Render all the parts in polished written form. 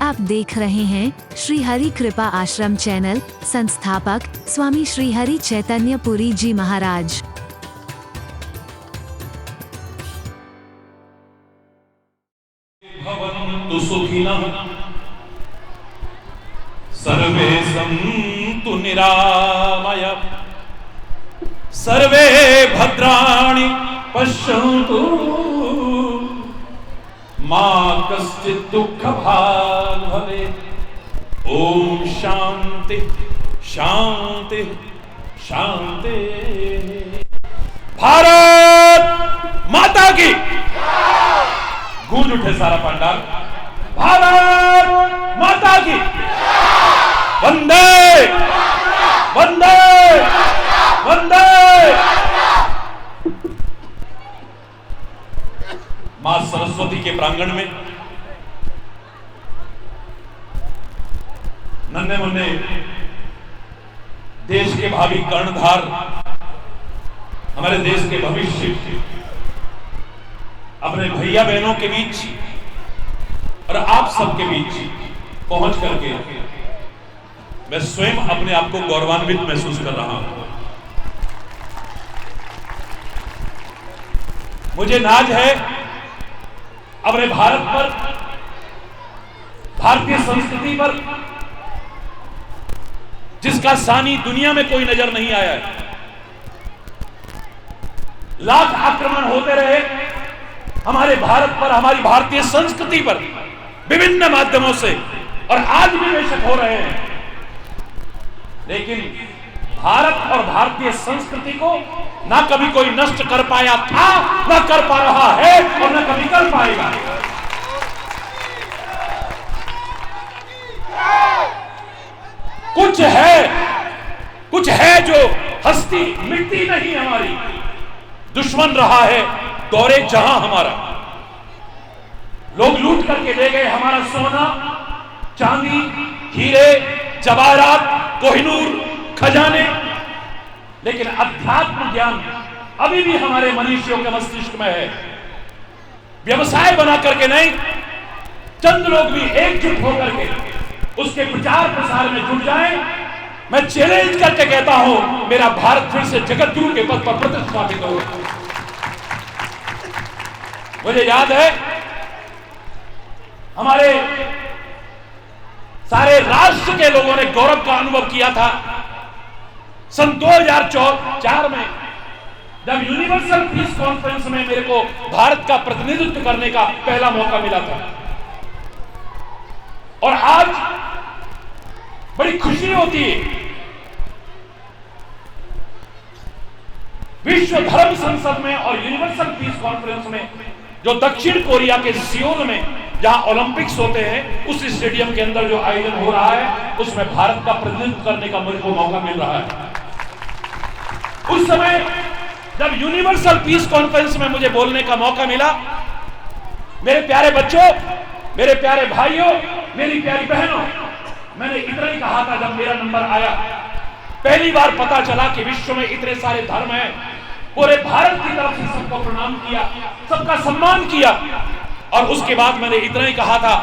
आप देख रहे हैं श्री हरि कृपा आश्रम चैनल। संस्थापक स्वामी श्री हरि चैतन्य पुरी जी महाराज। भवन्तु सुखिनः सर्वे सन्तु निरामयाः सर्वे भद्राणि पश्यन्तु मा कश्चित् दुःखभाग् भवेत्। ओम शांति शांति शांति। भारत माता की गूंज उठे सारा पंडाल। भारत माता की वंदे वंदे वंदे। मां सरस्वती के प्रांगण में नन्हे मुन्ने देश के भावी कर्णधार, हमारे देश के भविष्य, अपने भैया बहनों के बीच और आप सबके बीच पहुंच करके मैं स्वयं अपने आप को गौरवान्वित महसूस कर रहा हूं। मुझे नाज है अपने भारत पर, भारतीय संस्कृति पर, जिसका सानी दुनिया में कोई नजर नहीं आया है। लाख आक्रमण होते रहे हमारे भारत पर, हमारी भारतीय संस्कृति पर विभिन्न माध्यमों से, और आज भी बेशक हो रहे हैं, लेकिन भारत और भारतीय संस्कृति को ना कभी कोई नष्ट कर पाया था, ना कर पा रहा है और ना कभी कर पाएगा। कुछ है जो हस्ती मिटती नहीं हमारी। दुश्मन रहा है दौरे जहां हमारा। लोग लूट करके ले गए हमारा सोना, चांदी, हीरे, जवाहरात, कोहिनूर, खजाने, लेकिन अध्यात्म ज्ञान अभी भी हमारे मनुष्यों के मस्तिष्क में है। व्यवसाय बना करके नहीं, चंद लोग भी एकजुट होकर के उसके प्रचार प्रसार में जुट जाएं। मैं चैलेंज करके कहता हूं, मेरा भारत फिर से जगत गुरु के पद पर प्रतिष्ठापित हो। मुझे याद है हमारे सारे राष्ट्र के लोगों ने गौरव का अनुभव किया था सन 2004 में, जब यूनिवर्सल पीस कॉन्फ्रेंस में मेरे को भारत का प्रतिनिधित्व करने का पहला मौका मिला था। और आज बड़ी खुशी होती है, विश्व धर्म संसद में और यूनिवर्सल पीस कॉन्फ्रेंस में, जो दक्षिण कोरिया के सियोल में जहां ओलंपिक्स होते हैं, उस स्टेडियम के अंदर जो आयोजन हो रहा है, उसमें भारत का प्रतिनिधित्व करने का मेरे को मौका मिल रहा है। उस समय जब यूनिवर्सल पीस कॉन्फ्रेंस में मुझे बोलने का मौका मिला, मेरे प्यारे बच्चों, मेरे प्यारे भाइयों, मेरी प्यारी बहनों, मैंने इतना ही कहा था जब मेरा नंबर आया। पहली बार पता चला कि विश्व में इतने सारे धर्म हैं, पूरे भारत की तरफ से सबको प्रणाम किया, सबका सम्मान किया। और उसके बाद मैंने इतना ही कहा था,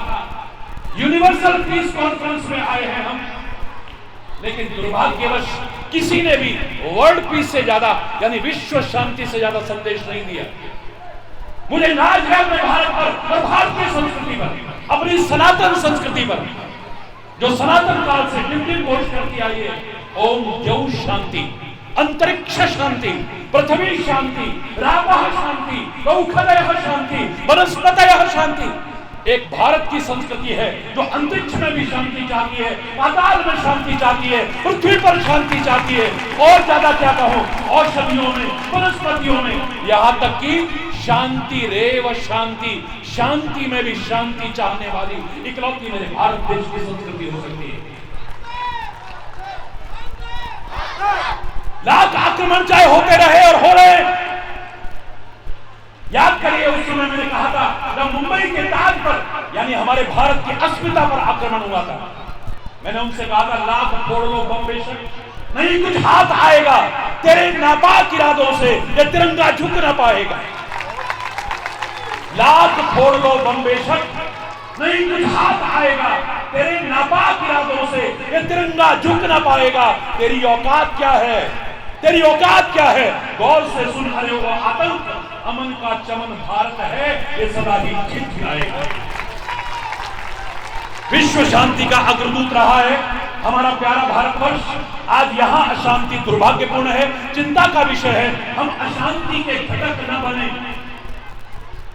यूनिवर्सल पीस कॉन्फ्रेंस में आए हैं हम, लेकिन दुर्भाग्यवश किसी ने भी वर्ल्ड पीस से ज्यादा, यानी विश्व शांति से ज्यादा संदेश नहीं दिया। मुझे नाज है अपने भारत पर और भारतीय संस्कृति पर, अपनी सनातन संस्कृति पर, जो सनातन काल से डिम्डिम घोष करती आई है। ओम द्यौ शांति, अंतरिक्ष शांति, पृथ्वी शांति, रापः शांति, गौखलयः शांति, वनस्पतयः शांति। एक भारत की संस्कृति है जो अंतरिक्ष में भी शांति चाहती है, पाताल में शांति चाहती है, पृथ्वी पर शांति चाहती है, और ज्यादा क्या कहूं, औषधियों में, वनस्पतियों में, यहां तक कि शांति रेव शांति, शांति में भी शांति चाहने वाली इकलौती मेरे भारत देश की संस्कृति हो सकती है। लाख आक्रमण चाहे होते रहे और हो रहे। याद करिए उस समय मैंने कहा था जब मुंबई के ताज पर, यानी हमारे भारत की अस्मिता पर आक्रमण हुआ था, मैंने उनसे कहा था लाख फोड़ लो बम बेशक, नहीं कुछ हाथ आएगा तेरे नापाक इरादों से, ये तिरंगा झुक ना पाएगा। लाख फोड़ लो बम बेशक, नहीं कुछ हाथ आएगा तेरे नापाक इरादों से, ये तिरंगा झुक ना पाएगा। तेरी औकात क्या है, तेरी औकात क्या है? गौर से सुन, अरे वो आतंक अमन का चमन भारत है, ये सदा ही खिलखिलाएगा। विश्व शांति का अग्रदूत रहा है हमारा प्यारा भारतवर्ष। आज यहाँ अशांति दुर्भाग्यपूर्ण है, चिंता का विषय है। हम अशांति के घटक न बने,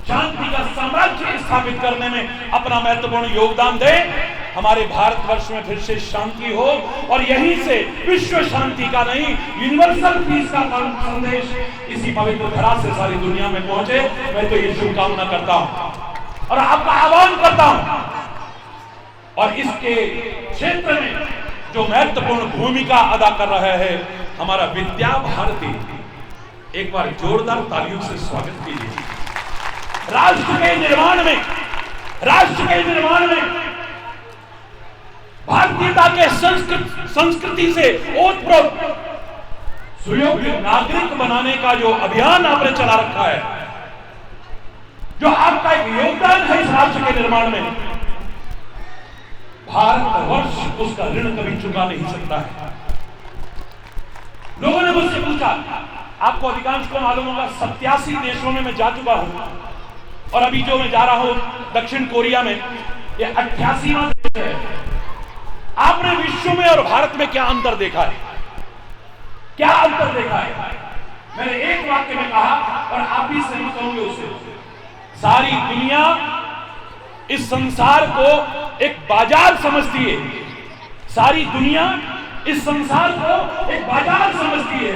शांति का साम्राज्य स्थापित करने में अपना महत्वपूर्ण योगदान दें। हमारे भारतवर्ष में फिर से शांति हो और यहीं से विश्व शांति का नहीं, यूनिवर्सल पीस का संदेश इसी पवित्र धरा से सारी दुनिया में पहुंचे। मैं तो ये शुभकामना करता हूं और आपका आह्वान करता हूं। और इसके क्षेत्र में जो महत्वपूर्ण भूमिका अदा कर रहा है हमारा विद्या भारती, एक बार जोरदार तालियों से स्वागत कीजिए। राष्ट्र के निर्माण में, राष्ट्र के निर्माण में भारतीयता के संस्कृति से ओतप्रोत सुयोग्य नागरिक बनाने का जो अभियान आपने चला रखा है, जो आपका एक योगदान है इस राष्ट्र के निर्माण में, भारतवर्ष उसका ऋण कभी चुका नहीं सकता है। लोगों ने मुझसे पूछा, आपको अधिकांश को मालूम होगा 87 देशों में मैं जा चुका हूं और अभी जो मैं जा रहा हूं दक्षिण कोरिया में, ये 88वां देश है। आपने विश्व में और भारत में क्या अंतर देखा है? क्या अंतर देखा है? मैंने एक वाक्य में कहा और आप भी सहमत होंगे उससे, सारी दुनिया इस संसार को एक बाजार समझती है। सारी दुनिया इस संसार को एक बाजार समझती है।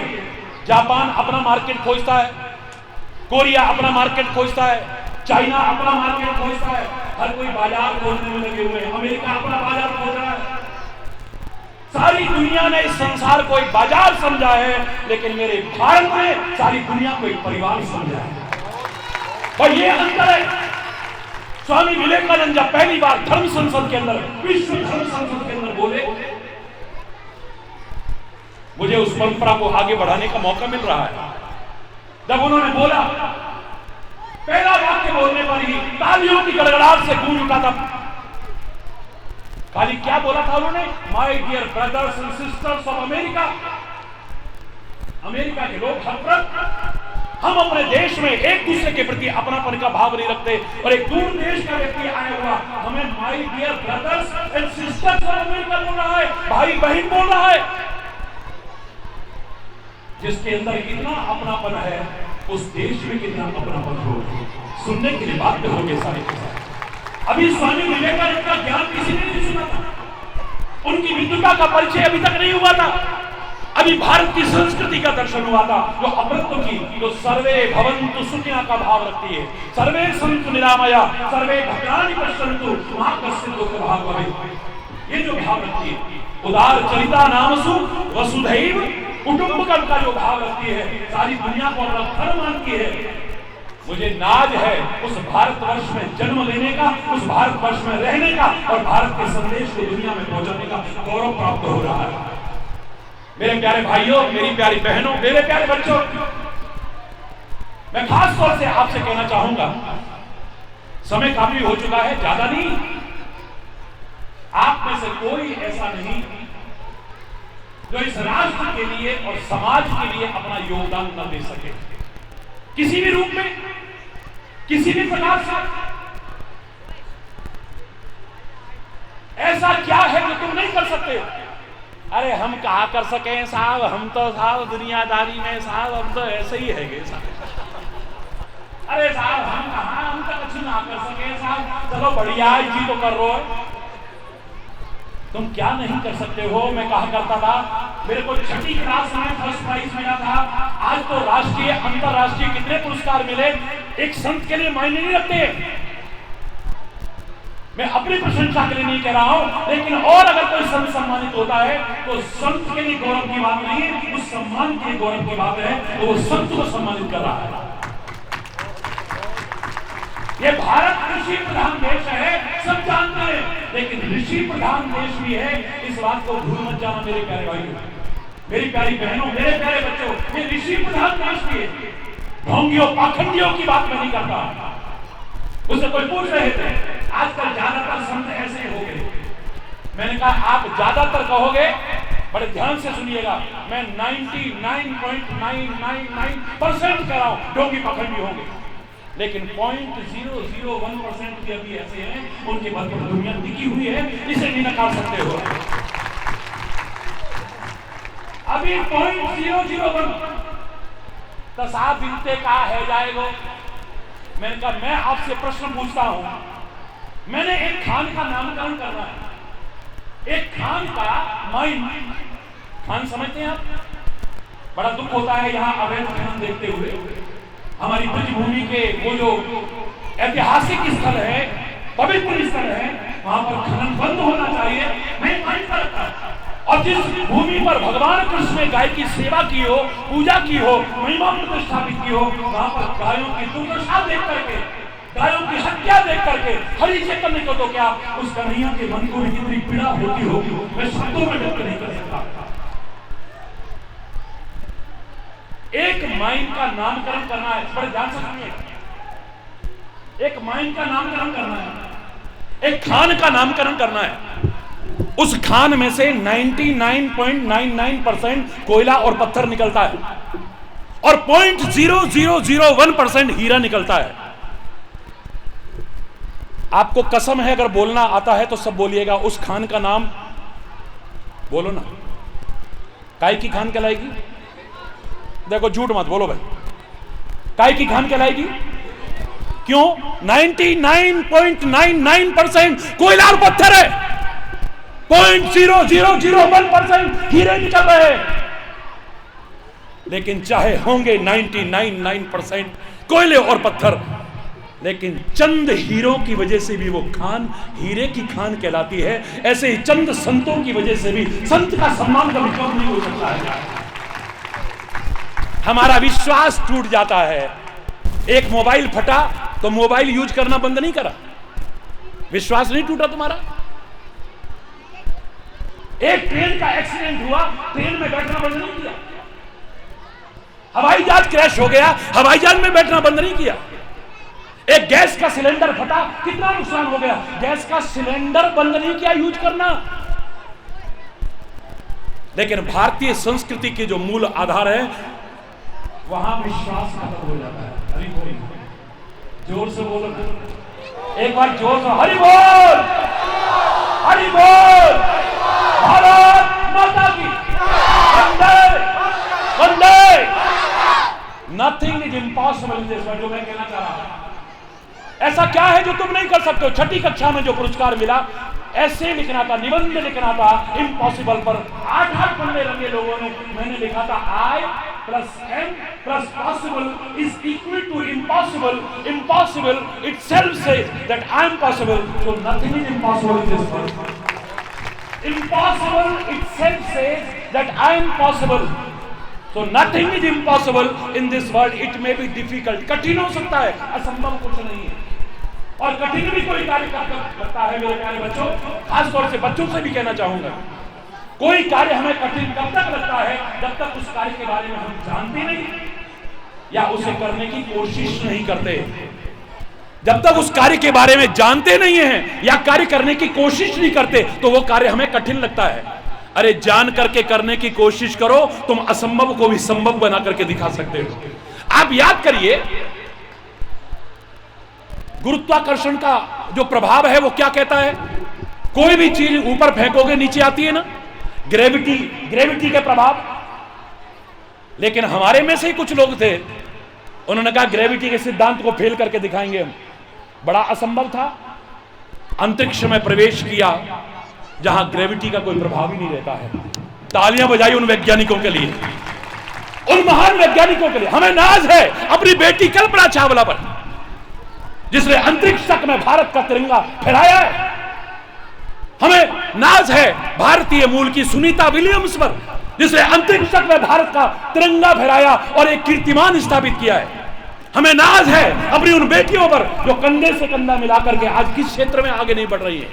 जापान अपना मार्केट खोजता है, कोरिया अपना मार्केट खोजता है, चाइना अपना मार्केट खोजता है, हर कोई बाजार खोजने में लगे हुए हैं। अमेरिका अपना बाजार खोज रहा है। सारी दुनिया ने इस संसार को एक बाजार समझा है, लेकिन मेरे भारत ने सारी दुनिया को एक परिवार समझा है। और ये अंतर है। स्वामी विवेकानंद जब पहली बार धर्म संसद के अंदर, विश्व धर्म संसद के अंदर बोले, मुझे उस परंपरा को आगे बढ़ाने का मौका मिल रहा है। जब उन्होंने बोला, पहला वाक्य बोलने पर ही तालियों की गड़गड़ाहट से गूंज उठा था। खाली क्या बोला था उन्होंने? My dear brothers and sisters of America, America के लोग हर हम अपने देश में एक दूसरे के प्रति अपनापन का भाव नहीं रखते और एक दूर देश का व्यक्ति आया हुआ हमें my dear brothers and sisters of America बोल रहा है, भाई बहन बोल रहा है। जिसके अंदर इतना अपनापन है उस देश में कितना अपनापन हो, सुनने के लिए बात करोगे सारे के सारे। अभी स्वामी विवेकानंद का ज्ञान किसी ने नहीं सुना था, उनकी विद्वता का परिचय अभी तक नहीं हुआ था। अभी भारत की संस्कृति का दर्शन हुआ था, जो अमृत की, जो सर्वे भवन्तु सुखिनः का भाव रखती है। सर्वे सन्तु निरामया सर्वे भद्राणि पश्यन्तु मा कश्चित् दुःखभाग् भवेत्, ये जो भाव रखती है। उदार चरिता नामसु वसुधैव कुटुम्बकम का जो भाव रखती है, सारी दुनिया को अपना घर मानती है। मुझे नाज है उस भारतवर्ष में जन्म लेने का, उस भारतवर्ष में रहने का और भारत के संदेश को दुनिया में पहुंचाने का गौरव प्राप्त हो रहा है। मेरे प्यारे भाइयों, मेरी प्यारी बहनों, मेरे प्यारे बच्चों, मैं खास तौर से आपसे कहना चाहूंगा, समय काफी हो चुका है, ज्यादा नहीं। आप में से कोई ऐसा नहीं जो इस राष्ट्र के लिए और समाज के लिए अपना योगदान न दे सके, किसी भी रूप में, किसी भी प्रकार से। ऐसा क्या है जो तुम नहीं कर सकते? अरे हम कहा कर सके साहब, हम तो साहब दुनियादारी में साहब हम तो ऐसे ही है साहब। अरे साहब हम कहा, हम तो कुछ ना कर सके साहब, चलो बढ़िया जी तो कर रहे हो। तुम क्या नहीं कर सकते हो? मैं कहा करता था, मेरे को 6ठी क्लास में फर्स्ट प्राइज मिला था। आज तो राष्ट्रीय अंतरराष्ट्रीय कितने पुरस्कार मिले, एक संत के लिए मायने नहीं रखते। मैं अपनी प्रशंसा के लिए नहीं कह रहा हूं, लेकिन और अगर कोई संत सम्मानित होता है तो संत के लिए गौरव की बात नहीं है, उस सम्मान के लिए गौरव की बात है, तो वो संत को सम्मानित कर रहा है। ये भारत ऋषि प्रधान देश है, सब जानते हैं, लेकिन ऋषि प्रधान देश भी है, इस बात को भूल मत जाना मेरे प्यारे भाइयों, मेरी प्यारी बहनों, मेरे प्यारे बच्चों। ये ऋषि प्रधान देश भी है। ढोंगियों पाखंडियों की बात मैं नहीं करता। उससे कोई पूछ रहे थे, आजकल ज्यादातर कहा आप ज्यादातर कहोगे, बड़े ध्यान से सुनिएगा, मैं 99.999% कह रहा हूं ढोंगी पखंडी होंगे, लेकिन 0.001% भी अभी ऐसे हैं उनके बल पर दुनिया टिकी हुई है, इसे नहीं नकार सकते हो। अभी 0.001 दस आप बिनते कहा है जाएगा। मैंने कहा मैं आपसे प्रश्न पूछता हूं, मैंने एक खान का नामकरण करना है, एक खान का माइन, खान समझते हैं आप? बड़ा दुख होता है यहाँ अवैध खनन देखते हुए। हमारी ब्रजभूमि के वो जो ऐतिहासिक स्थल है, पवित्र स्थल है, वहां पर खनन बंद होना चाहिए, नहीं माइन करता। और जिस भूमि पर भगवान कृष्ण ने गाय की सेवा की हो, पूजा की हो, महिमा प्रतिष्ठापित की हो, वहां पर गायों की दुर्दशा देख करके, गायों की हत्या देख करके हरि चैतन्य को तो क्या उस कन्हैया के मन को भी कितनी पीड़ा होती होगी, मैं शब्दों में व्यक्त नहीं कर सकता। एक माइन का नामकरण करना है, बड़े ध्यान से सुनिए, एक माइन का नामकरण करना है, एक खान का नामकरण करना है। उस खान में से 99.99% कोयला और पत्थर निकलता है और 0.0001% हीरा निकलता है। आपको कसम है, अगर बोलना आता है तो सब बोलिएगा, उस खान का नाम बोलो ना। काय की खान कहलाएगी? देखो झूठ मत बोलो भाई, काय की खान कहलाएगी? क्यों? 99.99% कोयला और पत्थर है, 0.0001% हीरे निकल रहे हैं। लेकिन चाहे होंगे 99.9% कोयले और पत्थर, लेकिन चंद हीरों की वजह से भी वो खान हीरे की खान कहलाती है। ऐसे ही चंद संतों की वजह से भी संत का सम्मान कभी कम नहीं हो सकता है। हमारा विश्वास टूट जाता है। एक मोबाइल फटा तो मोबाइल यूज करना बंद नहीं करा, विश्वास नहीं टूटा तुम्हारा। एक ट्रेन का एक्सीडेंट हुआ, ट्रेन में बैठना बंद नहीं किया। हवाई जहाज क्रैश हो गया, हवाई जहाज में बैठना बंद नहीं किया। एक गैस का सिलेंडर फटा, कितना नुकसान हो गया, गैस का सिलेंडर बंद नहीं किया यूज करना। लेकिन भारतीय संस्कृति के जो मूल आधार है, वहां विश्वास खत्म हो जाता है। हरि बोल, जोर से बोलो, एक बार जोर से हरि बोल, हरि बोल, भारत माता की वंदे वंदे। Nothing is impossible in this world. जो मैं कहना चाह रहा हूं, ऐसा क्या है जो तुम नहीं कर सकते हो? छठी कक्षा में जो पुरस्कार मिला, ऐसे लिखना था, निबंध लिखना था इम्पॉसिबल पर, 8 पन्ने रंगे लोगों ने। मैंने लिखा था I plus M plus possible is equal to impossible. Impossible itself says that I am possible, so nothing is impossible in this world. Impossible itself says that I am possible, so nothing is impossible in this world. It may be difficult, कठिन हो सकता है, असंभव कुछ नहीं है। और कठिन भी कोई कार्य करता है मेरे प्यारे बच्चों, खासतौर से बच्चों से भी कहना चाहूंगा, कोई कार्य हमें कठिन कब तक लगता है? जब तक उस कार्य के बारे में हम जानते नहीं या उसे करने की कोशिश नहीं करते। जब तक उस कार्य के बारे में जानते नहीं हैं या कार्य करने की कोशिश नहीं करते, तो वो कार्य हमें कठिन लगता है। अरे जान करके करने की कोशिश करो, तुम असंभव को भी संभव बना करके दिखा सकते हो। आप याद करिए, गुरुत्वाकर्षण का जो प्रभाव है वो क्या कहता है? कोई भी चीज ऊपर फेंकोगे नीचे आती है ना, ग्रेविटी के प्रभाव। लेकिन हमारे में से ही कुछ लोग थे, उन्होंने कहा ग्रेविटी के सिद्धांत को फेल करके दिखाएंगे हम। बड़ा असंभव था। अंतरिक्ष में प्रवेश किया जहां ग्रेविटी का कोई प्रभाव ही नहीं रहता है। तालियां बजाई उन वैज्ञानिकों के लिए, उन महान वैज्ञानिकों के लिए। हमें नाज है अपनी बेटी कल्पना चावला पर, जिसने अंतरिक्ष तक में भारत का तिरंगा फहराया है। हमें नाज है भारतीय मूल की सुनीता विलियम्स पर, जिसने अंतरिक्ष तक में भारत का तिरंगा फहराया और एक कीर्तिमान स्थापित किया है। हमें नाज है अपनी उन बेटियों पर जो कंधे से कंधा मिलाकर के आज किस क्षेत्र में आगे नहीं बढ़ रही है।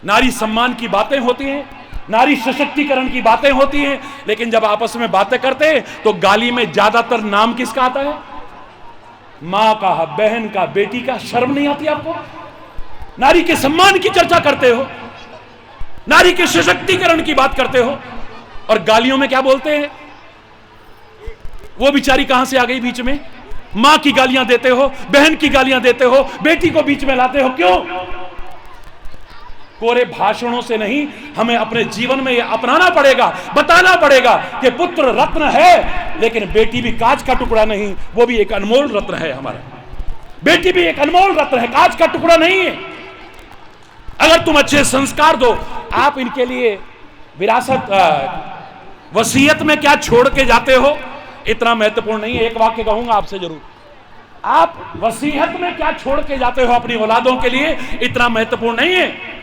नारी सम्मान की बातें होती हैं, नारी सशक्तिकरण की बातें होती हैं, लेकिन जब आपस में बातें करते हैं तो गाली में ज्यादातर नाम किसका आता है? मां का, बहन का, बेटी का। शर्म नहीं आती आपको? नारी के सम्मान की चर्चा करते हो। नारी के सशक्तिकरण की बात करते हो और गालियों में क्या बोलते हैं? वो बेचारी कहां से आ गई बीच में? मां की गालियां देते हो, बहन की गालियां देते हो, बेटी को बीच में लाते हो, क्यों? कोरे भाषणों से नहीं, हमें अपने जीवन में यह अपनाना पड़ेगा, बताना पड़ेगा कि पुत्र रत्न है, लेकिन बेटी भी कांच का टुकड़ा नहीं, वो भी एक अनमोल रत्न है हमारा। बेटी भी एक अनमोल रत्न है, कांच का टुकड़ा नहीं है। अगर तुम अच्छे संस्कार दो, आप इनके लिए विरासत वसीयत में क्या छोड़ के जाते हो, इतना महत्वपूर्ण नहीं है। एक वाक्य कहूंगा आपसे जरूर, आप वसीयत में क्या छोड़ के जाते हो अपनी औलादों के लिए, इतना महत्वपूर्ण नहीं है,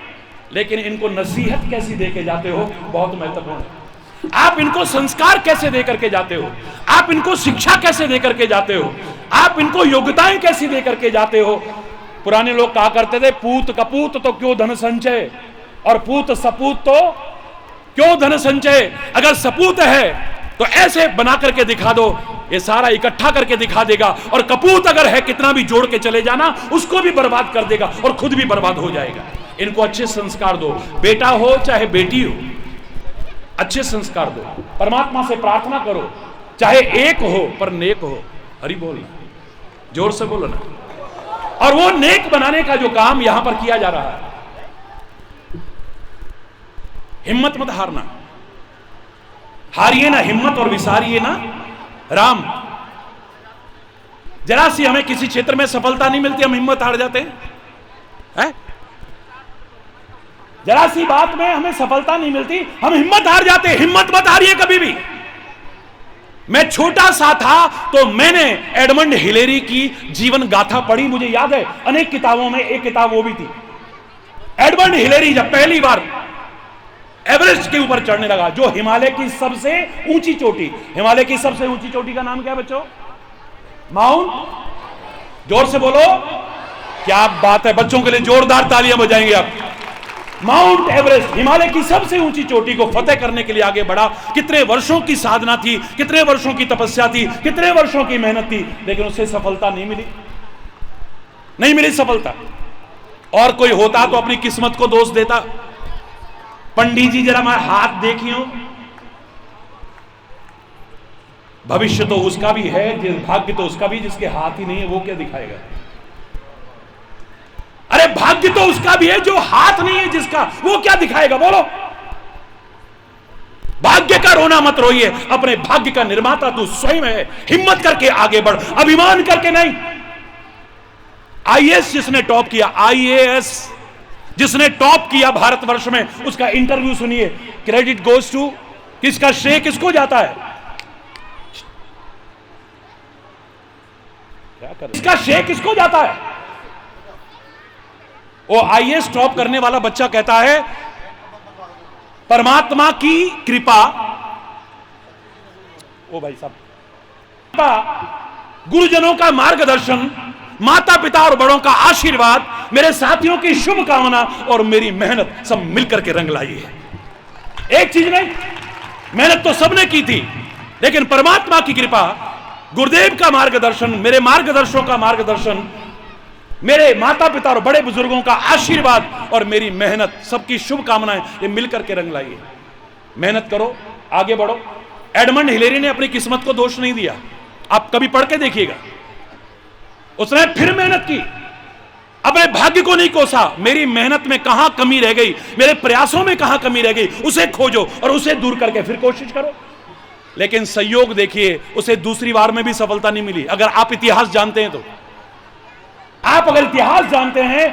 लेकिन इनको नसीहत कैसी दे के जाते हो बहुत महत्वपूर्ण है। आप इनको संस्कार कैसे दे करके जाते हो, आप इनको शिक्षा कैसे दे करके जाते हो, आप इनको योग्यताएं कैसी दे करके जाते हो। पुराने लोग कहा करते थे, पूत कपूत तो क्यों धन संचय, और पूत सपूत तो क्यों धन संचय। अगर सपूत है तो ऐसे बना करके दिखा दो, ये सारा इकट्ठा करके दिखा देगा, और कपूत अगर है कितना भी जोड़ के चले जाना, उसको भी बर्बाद कर देगा और खुद भी बर्बाद हो जाएगा। इनको अच्छे संस्कार दो, बेटा हो चाहे बेटी हो, अच्छे संस्कार दो। परमात्मा से प्रार्थना करो, चाहे एक हो पर नेक हो। हरि बोल, जोर से बोलो ना। और वो नेक बनाने का जो काम यहां पर किया जा रहा है, हिम्मत मत हारना, हारिए ना हिम्मत और विसारिए ना राम। जरा सी हमें किसी क्षेत्र में सफलता नहीं मिलती, हम हिम्मत हार जाते हैं। जरा सी बात में हमें सफलता नहीं मिलती, हम हिम्मत हार जाते हैं। हिम्मत मत हारिए कभी भी। मैं छोटा सा था तो मैंने एडमंड हिलेरी की जीवन गाथा पढ़ी, मुझे याद है अनेक किताबों में एक किताब वो भी थी। एडमंड हिलेरी जब पहली बार एवरेस्ट के ऊपर चढ़ने लगा, जो हिमालय की सबसे ऊंची चोटी, हिमालय की सबसे ऊंची चोटी का नाम क्या है बच्चों? माउंट, जोर से बोलो, क्या बात है, बच्चों के लिए जोरदार तालियां बजाएंगे आप। माउंट एवरेस्ट, हिमालय की सबसे ऊंची चोटी को फतेह करने के लिए आगे बढ़ा। कितने वर्षों की साधना थी, कितने वर्षों की तपस्या थी, कितने वर्षों की मेहनत थी, लेकिन उसे सफलता नहीं मिली, नहीं मिली सफलता। और कोई होता तो अपनी किस्मत को दोष देता। पंडित जी जरा मैं हाथ देखियो, भविष्य तो उसका भी है, भाग्य तो उसका भी, जिसके हाथ ही नहीं है वो क्या दिखाएगा। अरे भाग्य तो उसका भी है, जो हाथ नहीं है जिसका, वो क्या दिखाएगा बोलो। भाग्य का रोना मत रोइए, अपने भाग्य का निर्माता तू स्वयं है। हिम्मत करके आगे बढ़, अभिमान करके नहीं। आईएएस जिसने टॉप किया, आईएएस जिसने टॉप किया भारतवर्ष में, उसका इंटरव्यू सुनिए। क्रेडिट गोज टू, किसका श्रेय किसको जाता है? क्या कर, इसका श्रेय किसको जाता है? वो आईएएस टॉप करने वाला बच्चा कहता है, परमात्मा की कृपा, ओ भाई साहब, गुरुजनों का मार्गदर्शन, माता पिता और बड़ों का आशीर्वाद, मेरे साथियों की शुभकामना और मेरी मेहनत सब मिलकर के रंग लाई है। एक चीज नहीं, मेहनत तो सबने की थी, लेकिन परमात्मा की कृपा, गुरुदेव का मार्गदर्शन, मेरे मार्गदर्शकों का मार्गदर्शन, मेरे माता पिता और बड़े बुजुर्गों का आशीर्वाद और मेरी मेहनत, सबकी शुभकामनाएं, ये मिलकर के रंग लाई है। मेहनत करो, आगे बढ़ो। एडमंड हिलेरी ने अपनी किस्मत को दोष नहीं दिया, आप कभी पढ़ के देखिएगा। उसने फिर मेहनत की, अपने भाग्य को नहीं कोसा। मेरी मेहनत में कहां कमी रह गई, मेरे प्रयासों में कहां कमी रह गई, उसे खोजो और उसे दूर करके फिर कोशिश करो। लेकिन संयोग देखिए, उसे दूसरी बार में भी सफलता नहीं मिली। अगर आप इतिहास जानते हैं तो, आप अगर इतिहास जानते हैं,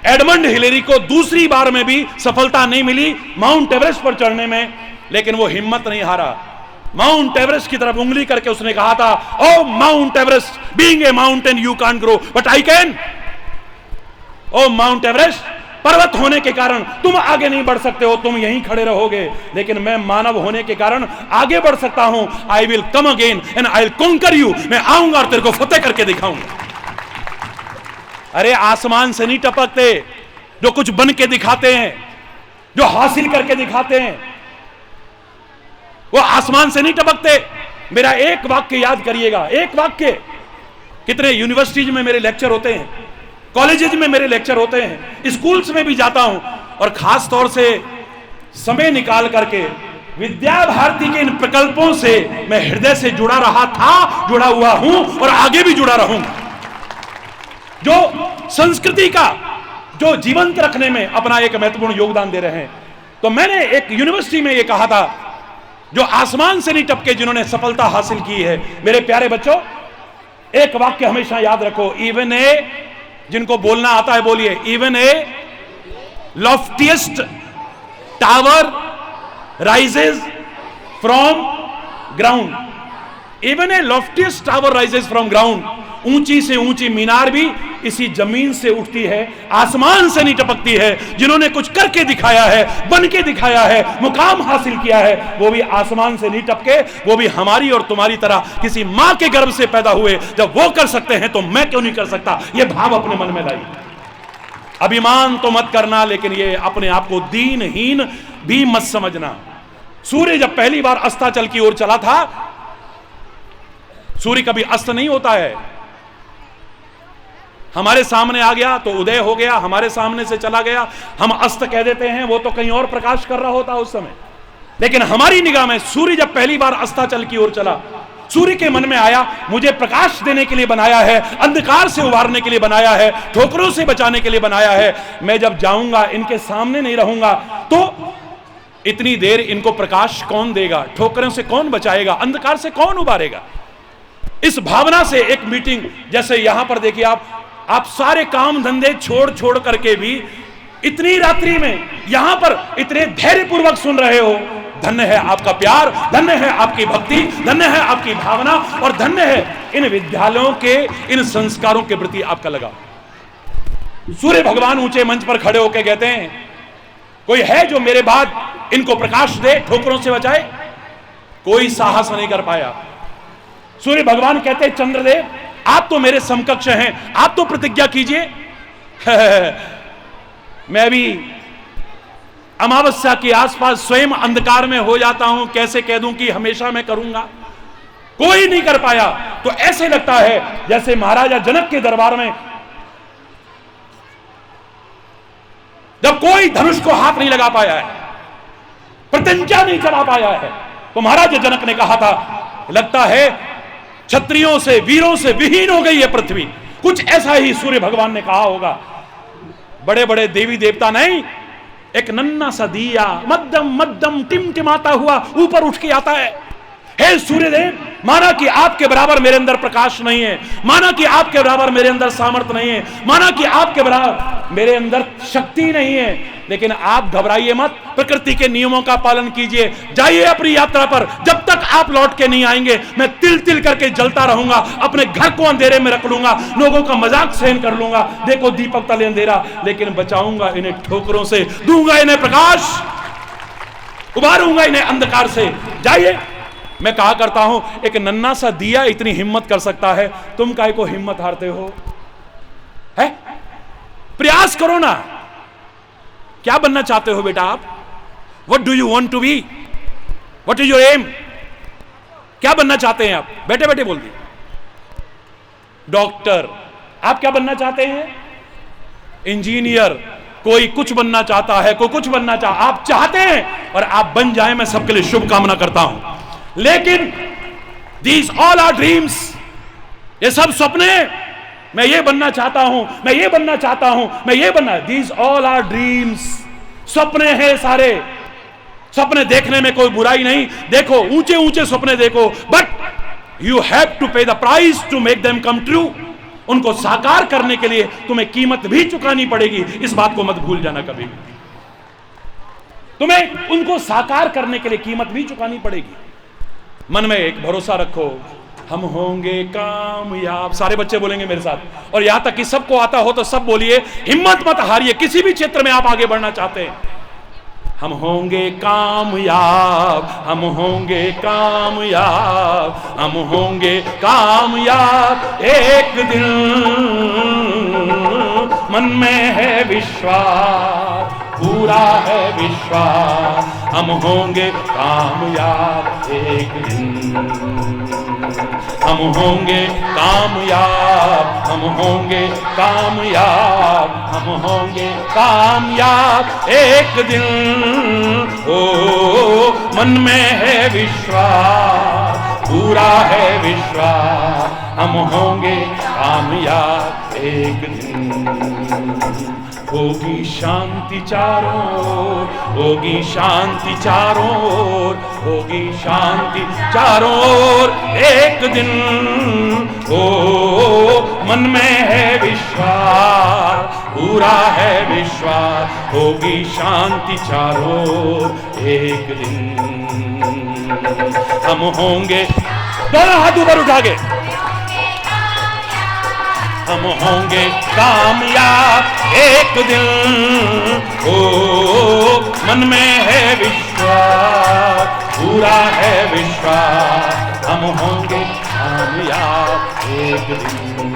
एडमंड हिलेरी को दूसरी बार में भी सफलता नहीं मिली माउंट एवरेस्ट पर चढ़ने में, लेकिन वो हिम्मत नहीं हारा। माउंट एवरेस्ट की तरफ उंगली करके उसने कहा था, O Mount Everest, being a mountain you can't grow but I can. O Mount Everest, पर्वत होने के कारण तुम आगे नहीं बढ़ सकते हो, तुम यहीं खड़े रहोगे, लेकिन मैं मानव होने के कारण आगे बढ़ सकता हूं। I will come again and I will conquer you, मैं आऊंगा और तेरे को फतेह करके दिखाऊंगा। अरे आसमान से नहीं टपकते, जो कुछ बन के दिखाते हैं, जो हासिल करके दिखाते हैं, वो आसमान से नहीं टपकते। मेरा एक वाक्य याद करिएगा, एक वाक्य। कितने यूनिवर्सिटीज में मेरे लेक्चर होते हैं, कॉलेजेज में मेरे लेक्चर होते हैं, स्कूल्स में भी जाता हूं, और खास तौर से समय निकाल करके विद्या भारती के इन प्रकल्पों से मैं हृदय से जुड़ा रहा था, जुड़ा हुआ हूं और आगे भी जुड़ा रहूंगा। जो संस्कृति का जो जीवंत रखने में अपना एक महत्वपूर्ण योगदान दे रहे हैं। तो मैंने एक यूनिवर्सिटी में यह कहा था, जो आसमान से नहीं टपके जिन्होंने सफलता हासिल की है। मेरे प्यारे बच्चों, एक वाक्य हमेशा याद रखो, इवन ए, जिनको बोलना आता है बोलिए, even a loftiest tower rises from ground. Even a loftiest tower rises from ground. ऊंची से ऊंची मीनार भी इसी जमीन से उठती है, आसमान से नहीं टपकती है। जिन्होंने कुछ करके दिखाया है, बन के दिखाया है, मुकाम हासिल किया है, वो भी आसमान से नहीं टपके, वो भी हमारी और तुम्हारी तरह किसी मां के गर्भ से पैदा हुए। जब वो कर सकते हैं तो मैं क्यों नहीं कर सकता? ये भाव अपने मन में लाइए। अभिमान तो मत करना, लेकिन ये अपने आप को दीनहीन भी मत समझना। सूर्य जब पहली बार अस्ताचल की ओर चला था, सूर्य कभी अस्त नहीं होता है। हमारे सामने आ गया तो उदय हो गया, हमारे सामने से चला गया, हम अस्त कह देते हैं, वो तो कहीं और प्रकाश कर रहा होता उस समय। लेकिन हमारी निगाह में सूर्य जब पहली बार अस्ताचल की ओर चला, सूर्य के मन में आया, मुझे प्रकाश देने के लिए बनाया है, अंधकार से उबारने के लिए बनाया है, ठोकरों से बचाने के लिए बनाया है। मैं जब जाऊंगा, इनके सामने नहीं रहूंगा, तो इतनी देर इनको प्रकाश कौन देगा? ठोकरों से कौन बचाएगा? अंधकार से कौन उबारेगा? इस भावना से एक मीटिंग, जैसे यहां पर देखिए, आप सारे काम धंधे छोड़ करके भी इतनी रात्रि में यहां पर इतने धैर्यपूर्वक सुन रहे हो। धन्य है आपका प्यार, धन्य है आपकी भक्ति, धन्य है आपकी भावना, और धन्य है इन विद्यालयों के इन संस्कारों के प्रति आपका लगाव। सूर्य भगवान ऊंचे मंच पर खड़े होकर कहते हैं, कोई है जो मेरे बाद इनको प्रकाश दे, ठोकरों से बचाए? कोई साहस नहीं कर पाया। सूर्य भगवान कहते हैं, चंद्रदेव आप तो मेरे समकक्ष हैं, आप तो प्रतिज्ञा कीजिए। मैं भी अमावस्या के आसपास स्वयं अंधकार में हो जाता हूं, कैसे कह दूं कि हमेशा मैं करूंगा? कोई नहीं कर पाया। तो ऐसे लगता है जैसे महाराजा जनक के दरबार में जब कोई धनुष को हाथ नहीं लगा पाया है, प्रतिज्ञा नहीं चला पाया है, तो महाराजा जनक ने कहा था, लगता है क्षत्रियों से, वीरों से विहीन हो गई है पृथ्वी। कुछ ऐसा ही सूर्य भगवान ने कहा होगा। बड़े बड़े देवी देवता नहीं, एक नन्हा सा दिया मध्यम मध्यम टिमटिमाता हुआ ऊपर उठ के आता है। हे सूर्यदेव, माना कि आपके बराबर मेरे अंदर प्रकाश नहीं है, माना कि आपके बराबर मेरे अंदर सामर्थ्य नहीं है, माना कि आपके बराबर मेरे अंदर शक्ति नहीं है, लेकिन आप घबराइए मत, प्रकृति के नियमों का पालन कीजिए, जाइए अपनी यात्रा पर। जब तक आप लौट के नहीं आएंगे, मैं तिल तिल करके जलता रहूंगा, अपने घर को अंधेरे में रख लूंगा, लोगों का मजाक सहन कर लूंगा। देखो दीपक तले अंधेरा, लेकिन बचाऊंगा इन्हें ठोकरों से, दूंगा इन्हें प्रकाश, उबारूंगा इन्हें अंधकार से। जाइए। मैं कहा करता हूं, एक नन्हा सा दिया इतनी हिम्मत कर सकता है, तुम काहे को हिम्मत हारते हो? है? प्रयास करो ना। क्या बनना चाहते हो बेटा आप? What do you want to be? What is your aim? क्या बनना चाहते हैं आप? बैठे बैठे बोल दी। डॉक्टर। आप क्या बनना चाहते हैं? इंजीनियर। कोई कुछ बनना चाहता है, कोई कुछ बनना आप चाहते हैं, और आप बन जाएं, मैं सबके लिए शुभकामना करता हूं। लेकिन these all are dreams, ये सब सपने। मैं ये बनना चाहता हूं, मैं ये बनना चाहता हूं, मैं ये बनना, these all are dreams, सपने हैं सारे। सपने देखने में कोई बुराई नहीं, देखो ऊंचे ऊंचे सपने देखो, but you have to pay the price to make them come true. उनको साकार करने के लिए तुम्हें कीमत भी चुकानी पड़ेगी, इस बात को मत भूल जाना कभी भी। तुम्हें उनको साकार करने के लिए कीमत भी चुकानी पड़ेगी। मन में एक भरोसा रखो, हम होंगे कामयाब। सारे बच्चे बोलेंगे मेरे साथ, और यहां तक कि सबको आता हो तो सब बोलिए, हिम्मत मत हारिए। किसी भी क्षेत्र में आप आगे बढ़ना चाहते हैं, हम होंगे कामयाब, हम होंगे कामयाब, हम होंगे कामयाब एक दिन। मन में है विश्वास, पूरा है विश्वास, हम होंगे कामयाब एक दिन। हम होंगे कामयाब, हम होंगे कामयाब, हम होंगे कामयाब एक दिन। ओ मन में है विश्वास, पूरा है विश्वास, हम होंगे कामयाब एक दिन। होगी शांति चारों ओर, होगी शांति चारों ओर, होगी शांति चारों ओर एक दिन। ओ मन में है विश्वास, पूरा है विश्वास, होगी शांति चारों ओर एक दिन। हम होंगे, दोनों हाथ ऊपर उठा के, हम होंगे कामयाब एक दिन। ओ मन में है विश्वास, पूरा है विश्वास, हम होंगे कामयाब एक दिन।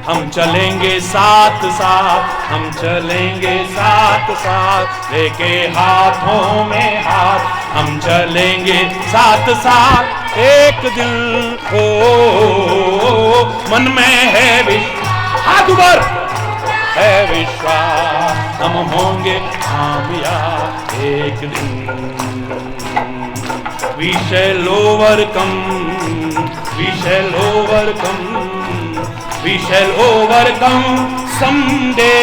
हम चलेंगे साथ साथ, हम चलेंगे साथ साथ, लेके हाथों में हाथ, हम चलेंगे साथ साथ एक दिन। ओ मन में है विश्वास, हाथ ऊपर, है विश्वास, हम होंगे कामयाब एक दिन। We shall overcome, we shall overcome, we shall overcome someday.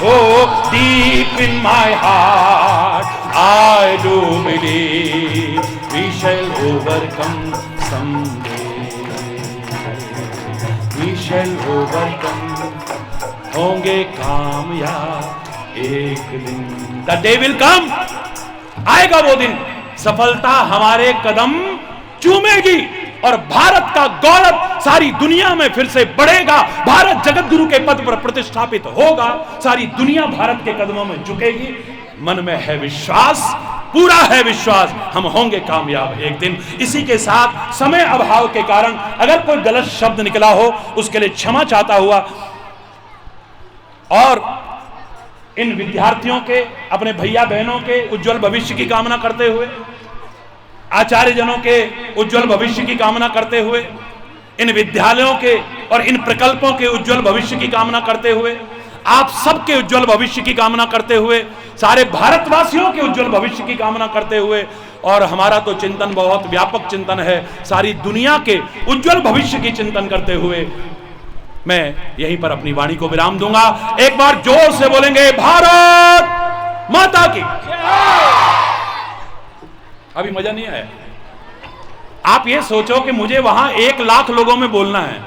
Oh, deep in my heart, I do believe we shall overcome someday. We shall overcome, होंगे कामयाब एक दिन। The day will come, आएगा वो दिन, सफलता हमारे कदम चूमेगी और भारत का गौरव सारी दुनिया में फिर से बढ़ेगा। भारत जगत गुरु के पद पर प्रतिष्ठापित होगा, सारी दुनिया भारत के कदमों में झुकेगी। मन में है विश्वास, पूरा है विश्वास, हम होंगे कामयाब एक दिन। इसी के साथ समय अभाव के कारण अगर कोई गलत शब्द निकला हो उसके लिए क्षमा चाहता हुआ और इन विद्यार्थियों के, अपने भैया बहनों के उज्जवल भविष्य की कामना करते हुए, आचार्य जनों के उज्जवल भविष्य की कामना करते हुए, इन विद्यालयों के और इन प्रकल्पों के उज्जवल भविष्य की कामना करते हुए, आप सबके उज्जवल भविष्य की कामना करते हुए, सारे भारतवासियों के उज्जवल भविष्य की कामना करते हुए, और हमारा तो चिंतन बहुत व्यापक चिंतन है, सारी दुनिया के उज्जवल भविष्य की चिंतन करते हुए मैं यहीं पर अपनी वाणी को विराम दूंगा। एक बार जोर से बोलेंगे भारत माता की। अभी मजा नहीं आया? आप ये सोचो कि मुझे वहां 1 लाख लोगों में बोलना है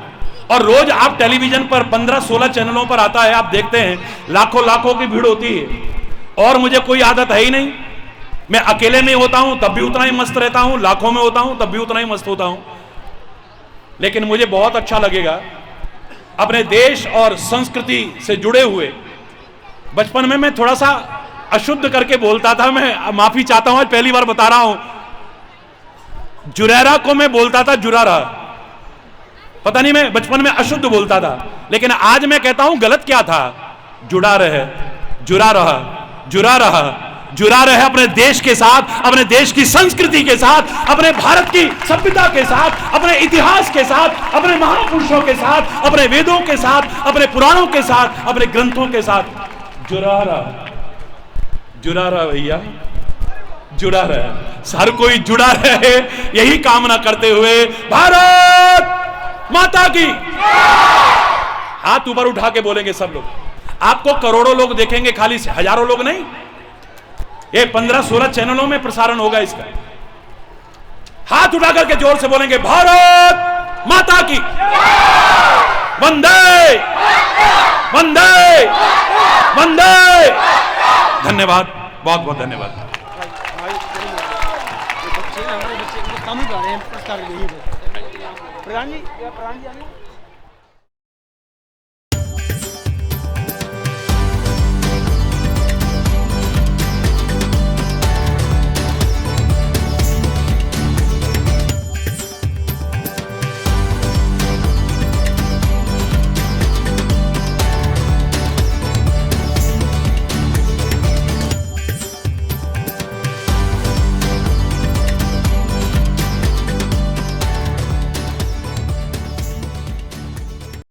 और रोज आप टेलीविजन पर 15-16 चैनलों पर आता है, आप देखते हैं लाखों लाखों की भीड़ होती है और मुझे कोई आदत है ही नहीं। मैं अकेले में होता हूं तब भी उतना ही मस्त रहता हूं, लाखों में होता हूं तब भी उतना ही मस्त होता हूं। लेकिन मुझे बहुत अच्छा लगेगा अपने देश और संस्कृति से जुड़े हुए। बचपन में मैं थोड़ा सा अशुद्ध करके बोलता था, मैं माफी चाहता हूं, आज पहली बार बता रहा हूं। जुरैरा को मैं बोलता था जुरारा, पता नहीं मैं बचपन में अशुद्ध बोलता था, लेकिन आज मैं कहता हूं गलत क्या था, जुड़ा रहे, जुड़ा रहा, जुड़ा रहा, जुड़ा रहे अपने देश के साथ, अपने देश की संस्कृति के साथ, अपने भारत की सभ्यता के साथ, अपने इतिहास के साथ, अपने महापुरुषों के साथ, अपने वेदों के साथ, अपने पुराणों के साथ, अपने ग्रंथों के साथ जुड़ा रहा, जुड़ा रहा भैया, जुड़ा रहे, हर कोई जुड़ा रहे, यही कामना करते हुए भारत माता की। हाथ ऊपर उठा के बोलेंगे सब लोग। आपको करोड़ों लोग देखेंगे, खाली हजारों लोग नहीं। ये 15-16 चैनलों में प्रसारण होगा इसका। हाथ उठा करके जोर से बोलेंगे भारत माता की। वंदे वंदे वंदे। धन्यवाद, बहुत बहुत धन्यवाद। बच्चे हमारे बच्चे काम ही कर रहे हैं, प्रधान जी